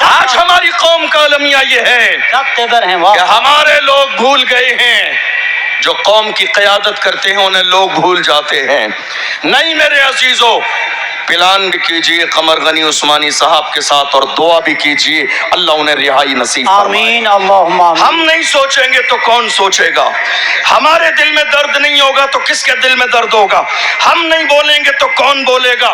آج ہماری قوم کا المیہ یہ ہے کیا تیبر ہیں کہ ہمارے لوگ بھول گئے ہیں، جو قوم کی قیادت کرتے ہیں انہیں لوگ بھول جاتے ہیں۔ نہیں میرے عزیزو، پلان بھی کیجئے قمر غنی عثمانی صاحب کے ساتھ اور دعا بھی کیجئے اللہ انہیں رہائی نصیب فرمائے۔ آمین اللہم آمین۔ ہم نہیں سوچیں گے تو کون سوچے گا؟ ہمارے دل میں درد نہیں ہوگا تو کس کے دل میں درد ہوگا؟ ہم نہیں بولیں گے تو کون بولے گا؟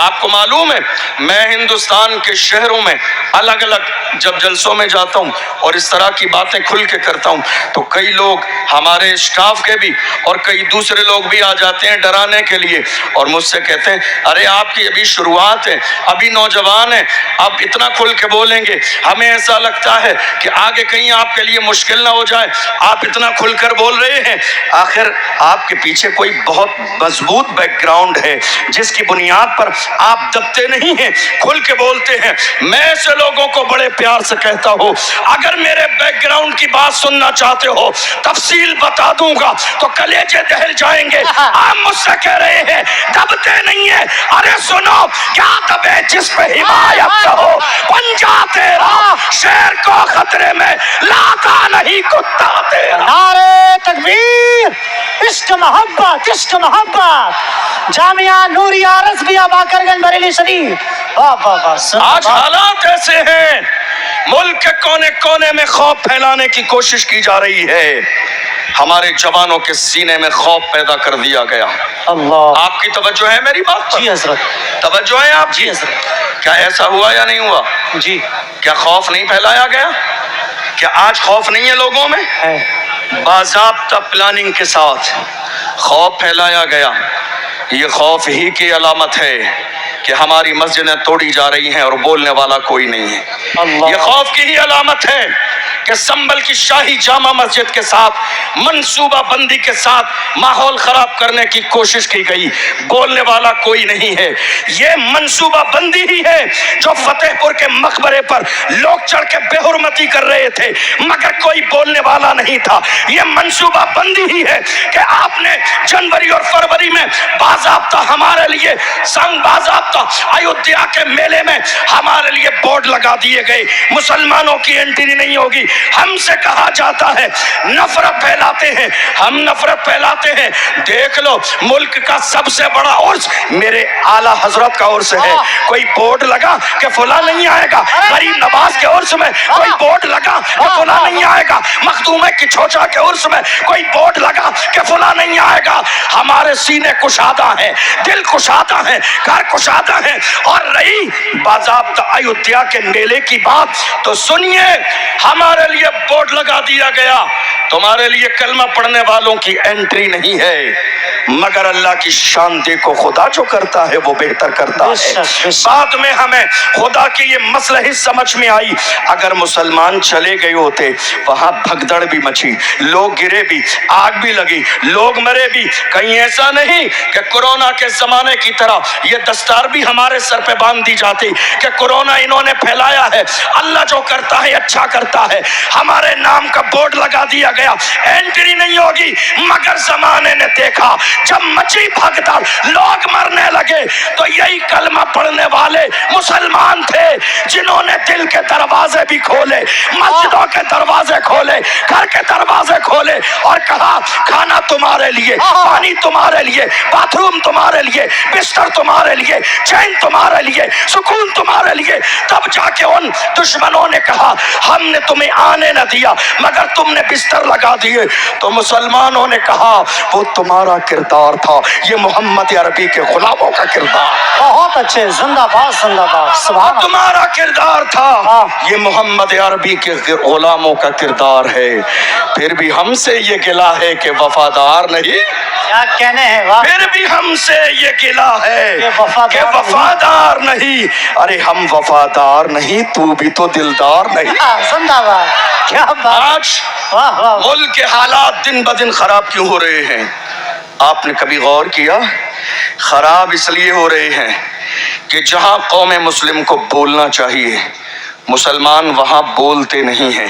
آپ کو معلوم ہے میں ہندوستان کے شہروں میں الگ الگ جب جلسوں میں جاتا ہوں اور اس طرح کی باتیں کھل کے کرتا ہوں تو کئی لوگ ہمارے اسٹاف کے بھی اور کئی دوسرے لوگ بھی آ جاتے ہیں ڈرانے کے لیے اور مجھ سے کہتے ہیں ارے آپ کی ابھی شروعات ہے، ابھی نوجوان ہیں، اب اتنا کھل کے بولیں گے، ہمیں ایسا لگتا ہے کہ آگے کہیں آپ کے لیے مشکل نہ ہو جائے، آپ اتنا کھل کر بول رہے ہیں۔ آخر آپ کے پیچھے کوئی بہت مضبوط بیک گراؤنڈ ہے جس کی بنیاد پر آپ دبتے نہیں ہیں، کھل کے بولتے ہیں۔ میں ایسے لوگوں کو بڑے پیار سے کہتا ہوں اگر میرے بیک گراؤنڈ کی بات سننا چاہتے ہو تفصیل بتا دوں گا تو کلیجے دہل جائیں گے۔ آپ مجھ سے کہہ رہے ہیں دبتے نہیں ہیں، ارے سنو کیا دبے جس پہ حمایت ہو، پنجا تیرا شیر کو خطرے میں لاتا نہیں کتا تیرا۔ نعرہ تکبیر، عشق محبت، عشق محبت، جامعہ نوریہ رضویہ باقر گنج بریلی شریف۔ واہ واہ واہ۔ آج حالات ایسے ہیں ملک کے کونے کونے میں خوف پھیلانے کی کوشش کی جا رہی ہے، ہمارے جوانوں کے سینے میں خوف پیدا کر دیا گیا۔ اللہ، آپ کی توجہ ہے میری بات پر؟ جی حضرت، توجہ ہے آپ جی کی؟ حضرت، کیا ایسا ہوا یا نہیں ہوا؟ جی کیا خوف نہیں پھیلایا گیا؟ کیا آج خوف نہیں ہے لوگوں میں؟ ہے۔ باضابطہ پلاننگ کے ساتھ خوف پھیلایا گیا۔ یہ خوف ہی کی علامت ہے کہ ہماری مسجدیں توڑی جا رہی ہیں اور بولنے والا کوئی نہیں ہے۔ اللہ، یہ خوف کی ہی علامت ہے کہ سنبل کی شاہی جامع مسجد کے ساتھ منصوبہ بندی کے ساتھ ماحول خراب کرنے کی کوشش کی گئی، بولنے والا کوئی نہیں ہے۔ یہ منصوبہ بندی ہی ہے جو فتح پور کے مقبرے پر لوگ چڑھ کے بے حرمتی کر رہے تھے مگر کوئی بولنے والا نہیں تھا۔ یہ منصوبہ بندی ہی ہے کہ آپ نے جنوری اور فروری میں باضابطہ ہمارے لیے سنگ باضابطہ ایودھیا کے میلے میں ہمارے لیے بورڈ لگا دیے گئے، مسلمانوں کی انٹری نہیں ہوگی۔ ہم سے کہا جاتا ہے نفرت پھیلاتے ہیں، ہم نفرت پھیلاتے ہیں۔ دیکھ لو ملک کا سب سے بڑا عرس میرے اعلیٰ حضرت کا عرس ہے، کوئی بورڈ لگا کہ فلاں نہیں آئے گا؟ غریب نواز کے عرس میں کوئی بورڈ لگا کہ فلاں نہیں آئے گا؟ مخدوم کی چھوچا کے عرس میں کوئی بورڈ لگا کہ فلاں نہیں آئے گا؟ ہمارے سینے کشادہ ہیں، دل کشادہ ہیں، گھر کشادہ ہیں۔ اور رہی باضابطہ ایودھیا کے میلے کی بات تو سنیے، ہمارے لیے بورڈ لگا دیا گیا تمہارے لیے کلمہ پڑھنے والوں کی انٹری نہیں ہے، مگر اللہ کی شان دیکھو خدا جو کرتا ہے وہ بہتر کرتا ہے۔ بعد میں ہمیں خدا کی یہ مصلحت سمجھ میں آئی، اگر مسلمان چلے گئے ہوتے وہاں بھگدڑ بھی مچی، لوگ گرے بھی، آگ بھی لگی، لوگ مرے بھی، کہیں ایسا نہیں کہ کورونا کے زمانے کی طرح یہ دستار بھی ہمارے سر پہ باندھ دی جاتی کہ کورونا انہوں نے پھیلایا ہے۔ اللہ جو کرتا ہے اچھا کرتا ہے۔ ہمارے نام کا بورڈ لگا دیا گیا، انٹری نہیں ہوگی، مگر زمانے نے دیکھا جب مچی بھگدڑ لوگ مرنے لگے تو یہی کلمہ پڑھنے والے مسلمان تھے جنہوں نے دل کے دروازے بھی کھولے، مسجدوں کے دروازے کھولے، گھر کے دروازے کھولے اور کہا کھانا تمہارے لیے، پانی تمہارے لیے، باتھ روم تمہارے لیے، بستر تمہارے لیے، چین تمہارے لیے، سکون تمہارے لیے۔ تب جا کے ان دشمنوں نے کہا ہم نے تمہیں آنے نہ دیا مگر تم نے بستر لگا دیے، تو مسلمانوں نے کہا وہ تمہارا کردار تھا، یہ محمد عربی کے غلاموں کا کردار، بہت اچھے، زندہ باد زندہ باد، سبحان اللہ۔ تمہارا کردار تھا، یہ محمد عربی کے غلاموں کا کردار ہے۔ پھر بھی ہم سے یہ گلہ ہے کہ وفادار نہیں، کیا کہنے ہیں، واہ، پھر بھی ہم سے یہ گلہ ہے کہ وفادار نہیں۔ ارے ہم وفادار نہیں، تو بھی تو دلدار نہیں۔ زندہ باد، کیا بات، آج واہ واہ، ملک کے حالات دن بدن خراب کیوں ہو رہے ہیں؟ آپ نے کبھی غور کیا؟ خراب اس لیے ہو رہے ہیں کہ جہاں قوم مسلم کو بولنا چاہیے مسلمان وہاں بولتے نہیں ہیں،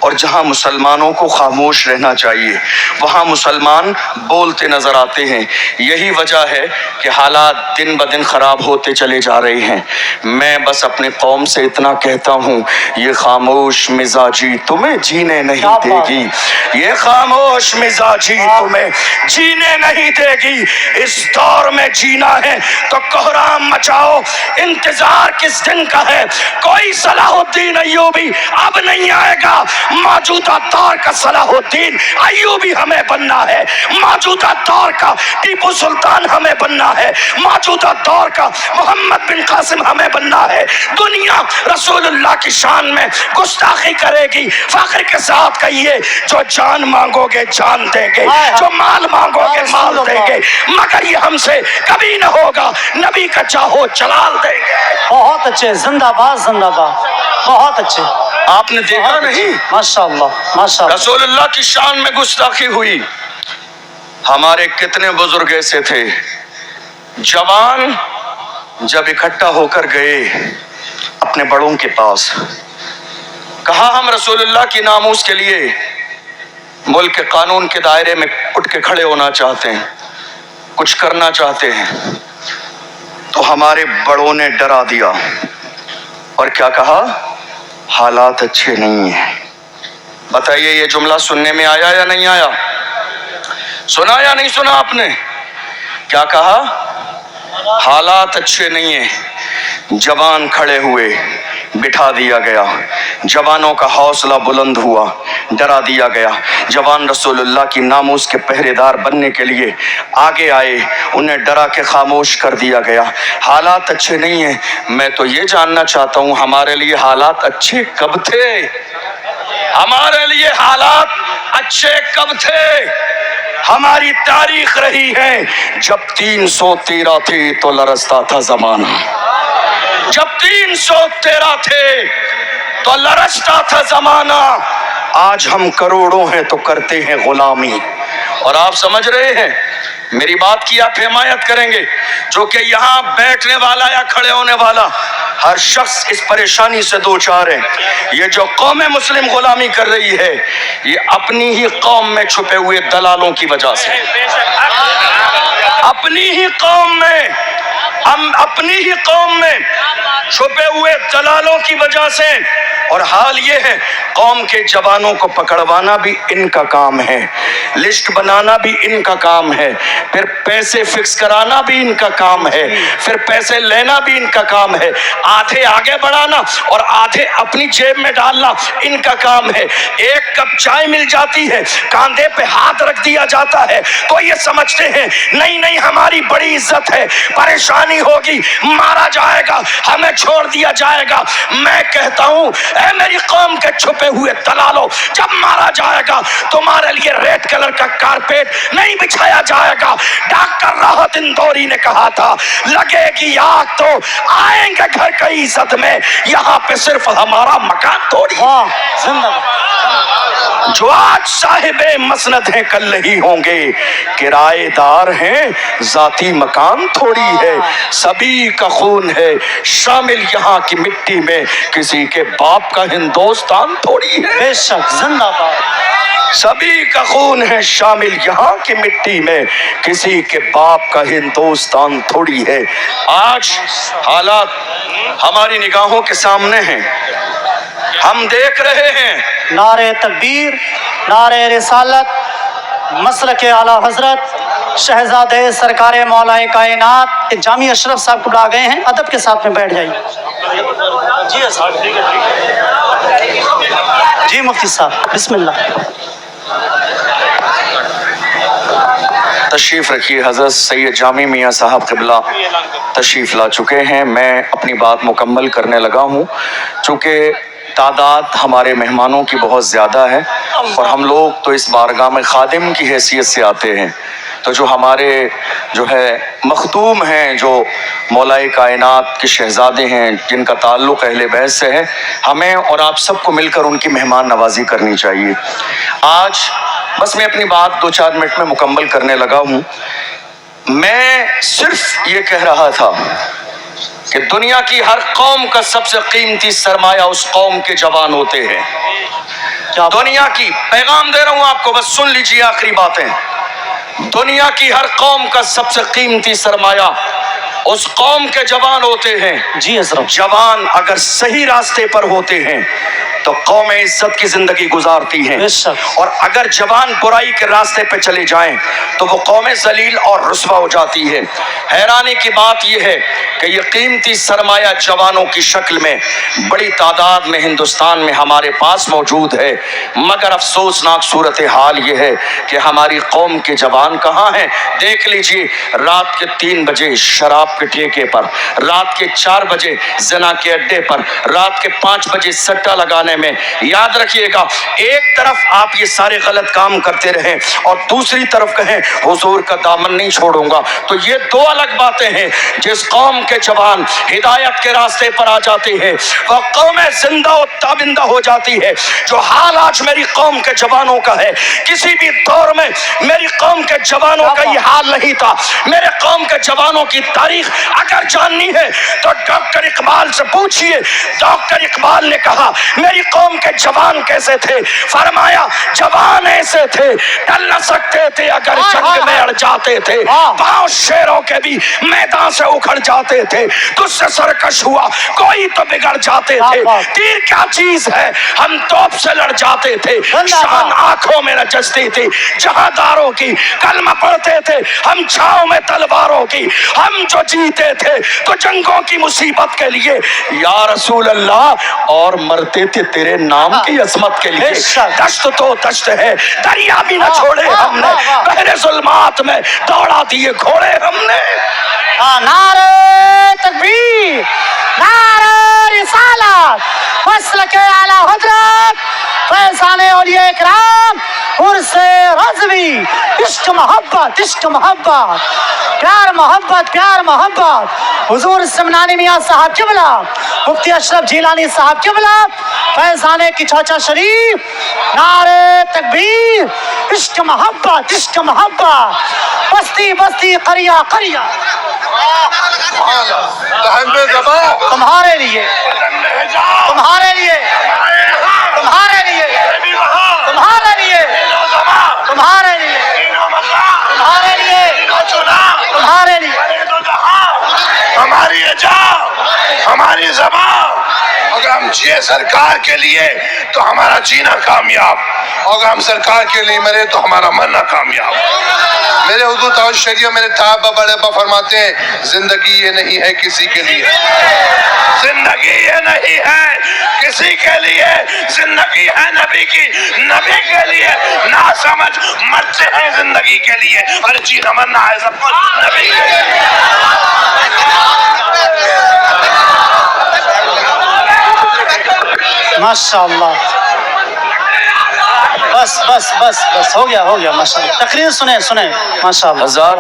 اور جہاں مسلمانوں کو خاموش رہنا چاہیے وہاں مسلمان بولتے نظر آتے ہیں۔ یہی وجہ ہے کہ حالات دن بدن خراب ہوتے چلے جا رہے ہیں۔ میں بس اپنے قوم سے اتنا کہتا ہوں، یہ خاموش مزاجی تمہیں جینے نہیں دے گی، یہ خاموش مزاجی تمہیں جینے نہیں دے گی۔ اس دور میں جینا ہے تو کوہرام مچاؤ، انتظار کس دن کا ہے؟ کوئی صلاح الدین ایوبی اب نہیں آئے گا۔ موجودہ دور کا صلاح الدین ایوبی ہمیں بننا ہے، موجودہ دور کا ٹیپو سلطان ہمیں بننا ہے، موجودہ دور کا محمد بن قاسم ہمیں بننا ہے۔ دنیا رسول اللہ کی شان میں گستاخی کرے گی، فخر کے ساتھ کہیے جو جان مانگو گے جان دیں گے، جو مال مانگو گے مال دیں گے، مگر یہ ہم سے کبھی نہ ہوگا، نبی کا چاہو جلال دیں گے۔ بہت اچھے، زندہ باد زندہ باد، بہت اچھے۔ آپ نے دیکھا نہیں ماشاءاللہ ماشاءاللہ، رسول اللہ کی شان میں گستاخی ہوئی؟ ہمارے کتنے بزرگ ایسے تھے جوان جب اکٹھا ہو کر گئے اپنے بڑوں کے پاس، کہا ہم رسول اللہ کی ناموس کے لیے ملک کے قانون کے دائرے میں اٹھ کے کھڑے ہونا چاہتے ہیں، کچھ کرنا چاہتے ہیں، تو ہمارے بڑوں نے ڈرا دیا اور کیا کہا؟ حالات اچھے نہیں ہیں۔ بتائیے یہ جملہ سننے میں آیا یا نہیں آیا؟ سنا یا نہیں سنا آپ نے؟ کیا کہا؟ حالات اچھے نہیں ہیں۔ جوان کھڑے ہوئے، بٹھا دیا گیا، جوانوں کا حوصلہ بلند ہوا، ڈرا دیا گیا، جوان رسول اللہ کی ناموس کے پہرے دار بننے کے لیے آگے آئے، انہیں ڈرا کے خاموش کر دیا گیا۔ حالات اچھے نہیں ہیں۔ میں تو یہ جاننا چاہتا ہوں ہمارے لیے حالات اچھے کب تھے؟ ہمارے لیے حالات اچھے کب تھے؟ ہماری تاریخ رہی ہے جب 313 تھے تو لرزتا تھا زمانہ، جب 313 تھے تو لرزتا تھا زمانہ۔ آج ہم کروڑوں ہیں تو کرتے ہیں غلامی۔ اور آپ سمجھ رہے ہیں میری بات کی آپ حمایت کریں گے، جو کہ یہاں بیٹھنے والا یا کھڑے ہونے والا ہر شخص اس پریشانی سے دو چار ہے۔ یہ جو قوم مسلم غلامی کر رہی ہے یہ اپنی ہی قوم میں چھپے ہوئے دلالوں کی وجہ سے، اپنی ہی قوم میں، اپنی ہی قوم میں چھپے ہوئے دلالوں کی وجہ سے۔ اور حال یہ ہے قوم کے جوانوں کو پکڑوانا بھی ان کا کام ہے، لسٹ بنانا بھی ان کا کام ہے، پھر پیسے فکس کرانا بھی ان کا کام ہے، پھر پیسے لینا بھی ان کا کام ہے، آدھے آگے بڑھانا اور آدھے اپنی جیب میں ڈالنا ان کا کام ہے۔ ایک کپ چائے مل جاتی ہے، کاندھے پہ ہاتھ رکھ دیا جاتا ہے تو یہ سمجھتے ہیں نہیں نہیں ہماری بڑی عزت ہے، پریشانی ہوگی، مارا جائے گا، ہمیں چھوڑ دیا جائے گا۔ میں کہتا ہوں اے میری قوم کے چھپے ہوئے دلالوں، جب مارا جائے گا تمہارے لیے ریڈ کلر کا کارپیٹ نہیں بچھایا جائے گا۔ ڈاکٹر راحت اندوری نے کہا تھا لگے گی آگ تو آئیں گے گھر کی عزت میں، یہاں پہ صرف ہمارا مکان تھوڑی۔ زندہ جو آج صاحب مسند ہیں کل نہیں ہوں گے، کرائے دار ہیں ذاتی مکان تھوڑی ہے، سبھی کا خون ہے شامل یہاں کی مٹی میں، کسی کے باپ کا ہندوستان تھوڑی ہے۔ بے شک، زندہ باد، سبھی کا خون ہے شامل یہاں کی مٹی میں، کسی کے باپ کا ہندوستان تھوڑی ہے۔ آج حالات ہماری نگاہوں کے سامنے ہیں، ہم دیکھ رہے ہیں۔ نعرہ تکبیر، نعرہ رسالت، مسلک اعلیٰ حضرت شہزادہ سرکار مولا کائنات جامع اشرف صاحب کو بلا گئے ہیں، ادب کے ساتھ میں بیٹھ جائیے۔ جی جی مفتی صاحب بسم اللہ۔ تشریف رکھیے، حضرت سید جامی میاں صاحب قبلہ تشریف لا چکے ہیں۔ میں اپنی بات مکمل کرنے لگا ہوں، چونکہ تعداد ہمارے مہمانوں کی بہت زیادہ ہے اور ہم لوگ تو اس بارگاہ میں خادم کی حیثیت سے آتے ہیں، تو جو ہمارے جو ہے مخدوم ہیں، جو مولا کائنات کے شہزادے ہیں، جن کا تعلق اہل بیت سے ہے، ہمیں اور آپ سب کو مل کر ان کی مہمان نوازی کرنی چاہیے۔ آج بس میں اپنی بات 2-4 منٹ میں مکمل کرنے لگا ہوں۔ میں صرف یہ کہہ رہا تھا کہ دنیا کی ہر قوم کا سب سے قیمتی سرمایہ اس قوم کے جوان ہوتے ہیں. دنیا کی پیغام دے رہا ہوں آپ کو، بس سن لیجیے آخری باتیں. دنیا کی ہر قوم کا سب سے قیمتی سرمایہ اس قوم کے جوان ہوتے ہیں. جی حضرت. جوان اگر صحیح راستے پر ہوتے ہیں تو قوم عزت کی زندگی گزارتی ہیں، اور اگر جوان برائی کے راستے پہ چلے جائیں تو وہ قوم ذلیل اور رسوا ہو جاتی ہے. حیرانی کی بات یہ ہے کہ یہ قیمتی سرمایہ جوانوں کی شکل میں بڑی تعداد میں ہندوستان میں ہمارے پاس موجود ہے، مگر افسوسناک صورتحال یہ ہے کہ ہماری قوم کے جوان کہاں ہیں؟ دیکھ لیجئے، رات کے 3 بجے شراب کے ٹھیکے پر، رات کے 4 بجے زنا کے اڈے پر، رات کے 5 بجے سٹا لگانے میں. یاد رکھیے گا، ایک طرف آپ یہ سارے غلط کام کرتے رہیں اور دوسری طرف کہیں حضور کا دامن نہیں چھوڑوں گا، تو یہ دو الگ باتیں ہیں. جس قوم کے جوان ہدایت کے راستے پر آ جاتے ہیں وہ قوم زندہ و تابندہ ہو جاتی ہے. جو حال آج میری قوم کے جوانوں کا ہے، کسی بھی دور میں میری قوم کے جوانوں کا یہ حال نہیں تھا. میرے قوم کے جوانوں کی تاریخ اگر جاننی ہے تو ڈاکٹر اقبال سے پوچھئے. ڈاکٹر اقبال نے کہا میری قوم کے جوان کیسے تھے؟ فرمایا جوان ایسے تھے ٹل نہ سکتے تھے اگر جنگ میں اڑ جاتے تھے، پاؤں شیروں کے بھی میدان سے اکھڑ جاتے تھے، تجھ سے سرکش ہوا کوئی تو بگڑ جاتے تھے. تیر کیا چیز ہے، ہم توپ سے لڑ جاتے تھے. شان آنکھوں میں نچستی تھی جہاں داروں کی، کلمہ پڑھتے تھے ہم چھاؤں میں تلواروں کی. ہم جو جیتے تھے تو جنگوں کی مصیبت کے لیے یا رسول اللہ، اور مرتے تھے تیرے نام کی عظمت کے لیے. دشت تو دشت ہے، دریا بھی نہ چھوڑے ہم نے، بحر ظلمات میں دوڑا دیے گھوڑے ہم نے. نعرہ تکبیر، نعرہ رسالت، مسلک اعلی حضرت فیضان اولیاء اکرام، عرس رضوی، عشق محبت، عشق محبت، پیار محبت، پیار محبت. حضور سمنانی میاں صاحب قبلہ، مفتی اشرف جیلانی صاحب قبلہ، فیضانے کی چاچا شریف. نعرہ تکبیر، عشق محبت، عشق محبت، بستی بستی، قریہ قریہ، تمہارے لیے، تمہارے لیے، تمہارے لیے، تمہارے لیے، تمہارے لیے، تمہارے لیے، تمہارے لیے. ہماری اجا، ہماری زبان، اگر ہم جیے سرکار کے لیے تو ہمارا جینا کامیاب، اگر ہم سرکار کے لیے مرے تو ہمارا مرنا کامیاب. میرے حضور تعالی شریعہ میرے صاحب بڑے ابا فرماتے ہیں زندگی یہ نہیں ہے کسی کے لیے، زندگی یہ نہیں ہے کسی کے لیے، زندگی ہے نبی کی، نبی کے لیے. نہ سمجھ مرتے ہیں زندگی کے لیے، اور جینا مرنا ہے سب کچھ نبی کے لیے. ماشاءاللہ. بس بس بس بس ہو گیا، ہو گیا. ماشاءاللہ. تقریر سنیں سنیں. ماشاءاللہ. ہزار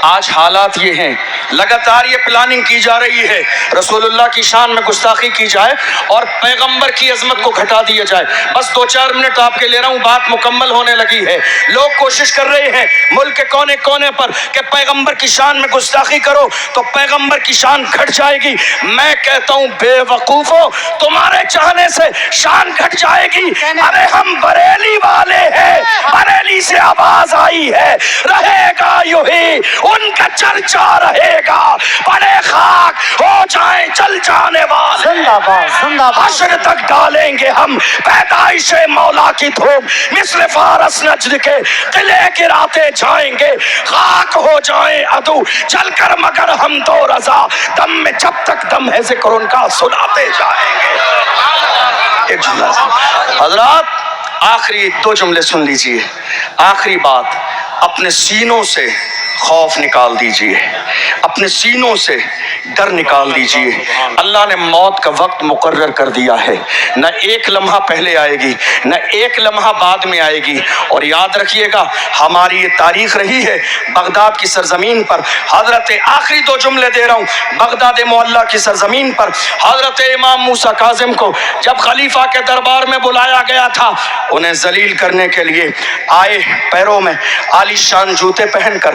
آج حالات یہ ہیں، لگاتار یہ پلاننگ کی جا رہی ہے رسول اللہ کی شان میں گستاخی کی جائے اور پیغمبر کی عظمت کو گھٹا دیا جائے. بس 2-4 منٹ آپ کے لے رہا ہوں، بات مکمل ہونے لگی ہے. لوگ کوشش کر رہے ہیں ملک کے کونے کونے پر کہ پیغمبر کی شان میں گستاخی کرو تو پیغمبر کی شان گھٹ جائے گی. میں کہتا ہوں بے وقوفو، تمہارے چاہنے سے شان گھٹ جائے گی. ارے ہم بریلی والے ہیں، بریلی سے آواز آئی ہے، رہے گا یوں ہی ان کا چرچا رہے گا، بڑے خاک ہو جائیں چل جانے والے. زندہ باد، زندہ باد. حشر تک ڈالیں گے ہم پیدائش مولا کی دھوم، مثل فارس نجد کے قلعے گراتے جائیں گے. خاک ہو جائیں عدو جل کر مگر ہم دو رضا، دم میں جب تک دم ہے ذکر ان کا سناتے جائیں گے. ایک جملہ حضرات، آخری 2 جملے سن لیجئے. آخری بات، اپنے سینوں سے خوف نکال دیجئے، اپنے سینوں سے ڈر نکال دیجئے. اللہ نے موت کا وقت مقرر کر دیا ہے، نہ ایک لمحہ پہلے آئے گی نہ ایک لمحہ بعد میں آئے گی. اور یاد رکھیے گا ہماری یہ تاریخ رہی ہے بغداد کی سرزمین پر. حضرت آخری 2 جملے دے رہا ہوں. بغداد معلیٰ کی سرزمین پر حضرت امام موسیٰ کاظم کو جب خلیفہ کے دربار میں بلایا گیا تھا، انہیں ذلیل کرنے کے لیے آئے پیروں میں عالی شان جوتے پہن کر